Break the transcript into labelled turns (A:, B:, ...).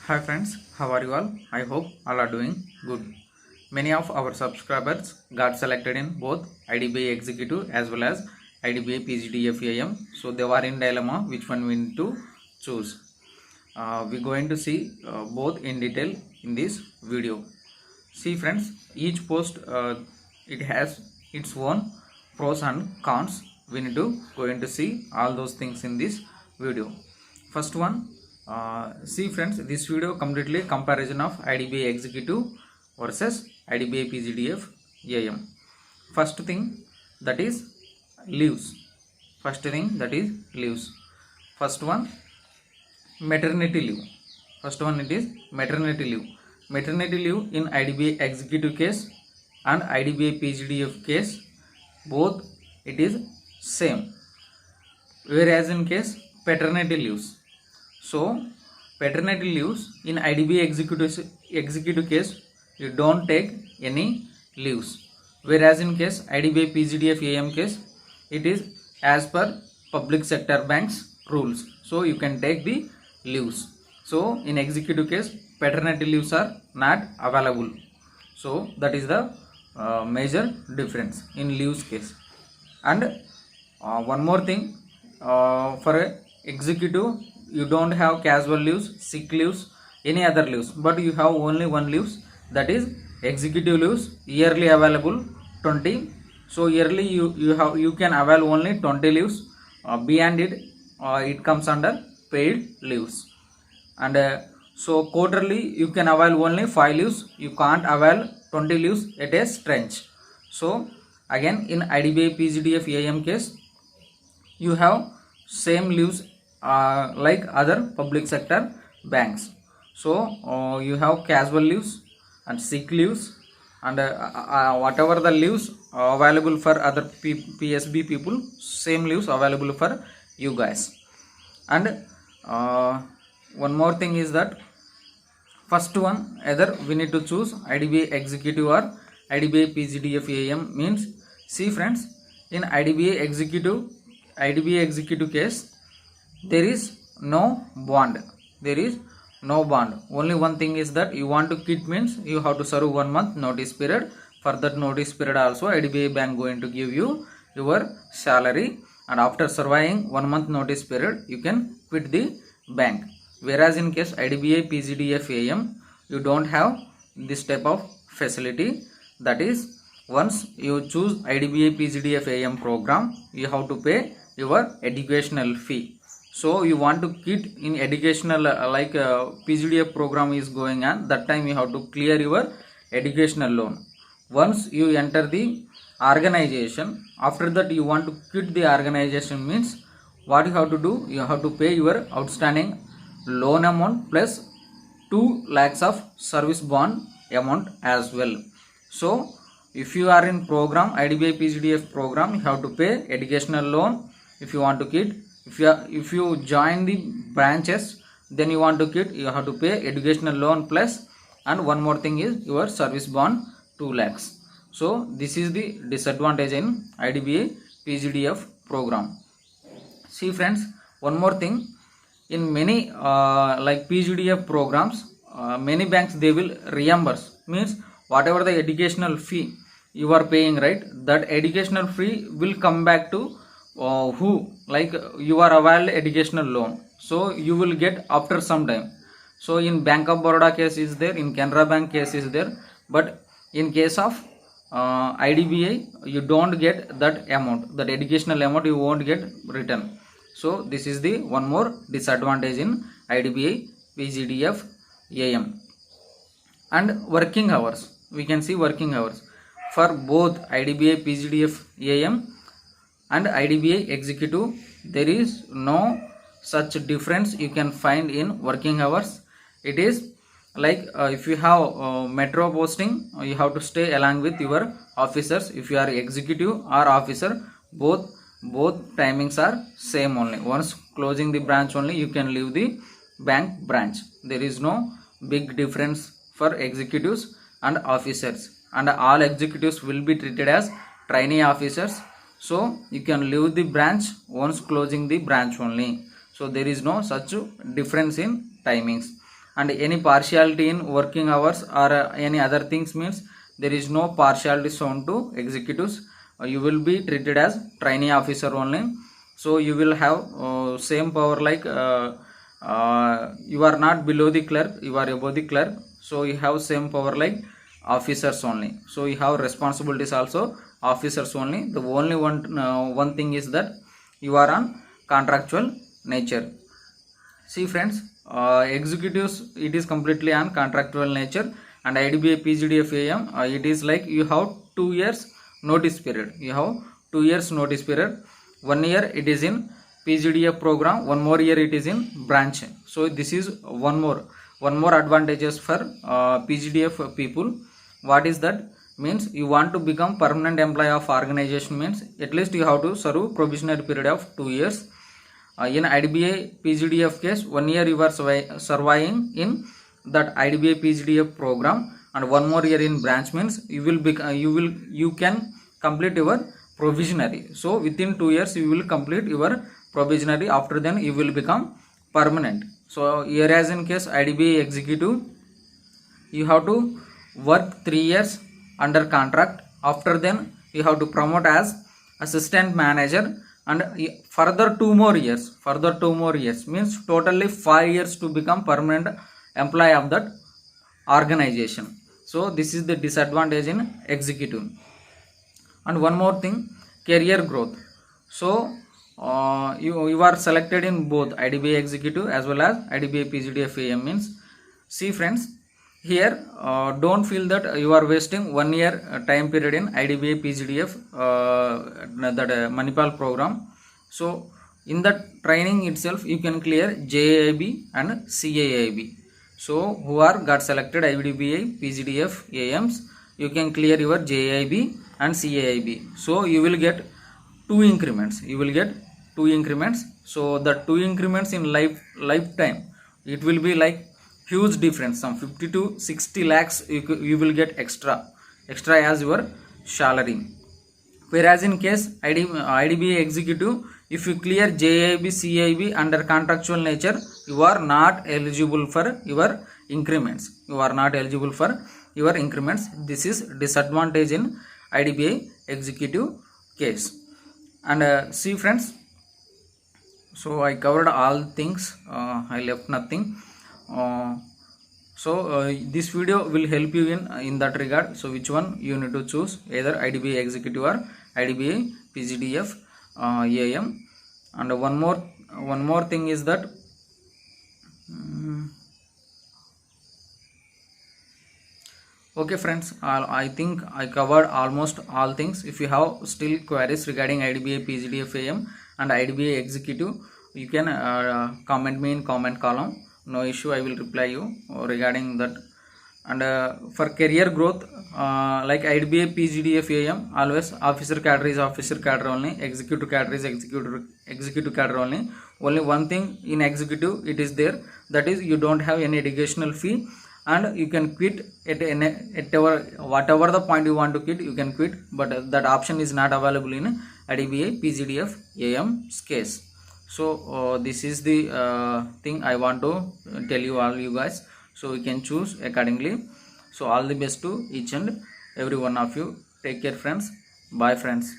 A: Hi friends, how are you all? I hope all are doing good. Many of our subscribers got selected in both IDBI Executive as well as IDBI PGDFAM. So they were in dilemma which one we need to choose. We're going to see both in detail in this video. See friends, each post it has its own pros and cons. We need to going to see all those things in this video. First one, see friends, this video completely comparison of IDBI Executive versus IDBI PGDF AM. First thing that is leaves. First thing that is leaves. First one, maternity leave. First one it is maternity leave. Maternity leave in IDBI Executive case and IDBI PGDF case, both it is same. Whereas in case paternity leaves. So paternity leaves in IDBI executive case you don't take any leaves, whereas in case IDBI PGDF AM case it is as per public sector banks rules, so you can take the leaves. So in executive case paternity leaves are not available, so that is the major difference in leaves case. And one more thing, for executive you don't have casual leaves, sick leaves, any other leaves, but you have only one leaves, that is executive leaves, yearly available 20. So yearly you can avail only 20 leaves. Beyond it it comes under paid leaves. And so quarterly you can avail only 5 leaves, you can't avail 20 leaves at a stretch. So again in IDBI PGDF AM case you have same leaves like other public sector banks. So you have casual leaves and sick leaves and whatever the leaves available for other PSB people, same leaves available for you guys. And one more thing is that first one, either we need to choose IDBI executive or IDBI PGDF AM. Means, see friends, in IDBI executive case there is no bond. There is no bond. Only one thing is that you want to quit, means you have to serve 1 month notice period. For that notice period also IDBI bank going to give you your salary, and after surviving 1 month notice period you can quit the bank. Whereas in case IDBI PGDF AM you don't have this type of facility. That is, once you choose IDBI PGDF AM program you have to pay your educational fee. So you want to quit in educational PGDF program is going on, that time you have to clear your educational loan. Once you enter the organization, after that you want to quit the organization, means what you have to do, you have to pay your outstanding loan amount plus 2 lakhs of service bond amount as well. So if you are in program IDBI PGDF program, you have to pay educational loan if you want to quit. If you join the branches, then you want to quit, you have to pay educational loan plus, and one more thing is your service bond 2 lakhs. So this is the disadvantage in IDBI PGDF program. See friends, one more thing, in many like PGDF programs, many banks they will reimburse, means whatever the educational fee you are paying, right, that educational fee will come back to who, like you are availed educational loan, so you will get after some time. So in Bank of Baroda case is there, in Canara Bank case is there, but in case of IDBI you don't get that amount, that educational amount you won't get return. So this is the one more disadvantage in IDBI PGDF AM. And working hours, we can see working hours for both IDBI PGDF AM and IDBI executive, there is no such difference you can find in working hours. It is like if you have metro posting, you have to stay along with your officers. If you are executive or officer, both timings are same only. Once closing the branch only you can leave the bank branch. There is no big difference for executives and officers, and all executives will be treated as trainee officers. So you can leave the branch once closing the branch only. So there is no such difference in timings. and any partiality in working hours or any other things means there is no partiality shown to executives. You will be treated as trainee officer only. So you will have same power like you are not below the clerk, you are above the clerk. So you have same power like officers only. So you have responsibilities also officers only. The only one thing is that you are on contractual nature. See friends, executives, it is completely on contractual nature, and IDBI PGDF AM it is like you have 2 years notice period. You have 2 years notice period. 1 year it is in PGDF program, 1 more year it is in branch. So this is one more advantages for PGDF people. What is that? Means you want to become permanent employee of organization means at least you have to serve probationary period of 2 years. In IDBI PGDF case, 1 year you are surviving in that IDBI PGDF program, and 1 more year in branch means you can complete your provisionary. So within 2 years you will complete your provisionary. After then you will become permanent. So here as in case IDBI executive, you have to work 3 years under contract. After then you have to promote as assistant manager, and further 2 more years means totally 5 years to become permanent employee of that organization. So this is the disadvantage in executive. And one more thing, career growth. So you are selected in both IDBI executive as well as IDBI PGDF AM means. See friends, here don't feel that you are wasting 1 year time period in IDBI PGDF that Manipal program. So in that training itself you can clear JAIB and CAIB. So who are got selected IDBI PGDF AMs, you can clear your JAIB and CAIB. So you will get 2 increments. So the 2 increments in lifetime, it will be like huge difference. Some 50 to 60 lakhs you will get extra as your salary. Whereas in case IDBI executive, if you clear JIB CIB under contractual nature, you are not eligible for your increments. This is disadvantage in IDBI executive case. And see friends, so I covered all things, I left nothing. This video will help you in that regard. So which one you need to choose, either IDBI executive or IDBI PGDF AM. And one more thing is that okay friends, I think I covered almost all things. If you have still queries regarding IDBI PGDF AM and IDBI executive, you can comment me in comment column. No issue, I will reply you regarding that. And for career growth, like IDBI PGDF AM, always officer cadre is officer cadre only, executive cadre is executive cadre only. Only one thing in executive it is there, that is you don't have any educational fee, and you can quit at whatever the point you want to quit, you can quit, but that option is not available in IDBI PGDF AM's case. So this is the thing I want to tell you all you guys. So you can choose accordingly. So all the best to each and every one of you. Take care friends. Bye friends.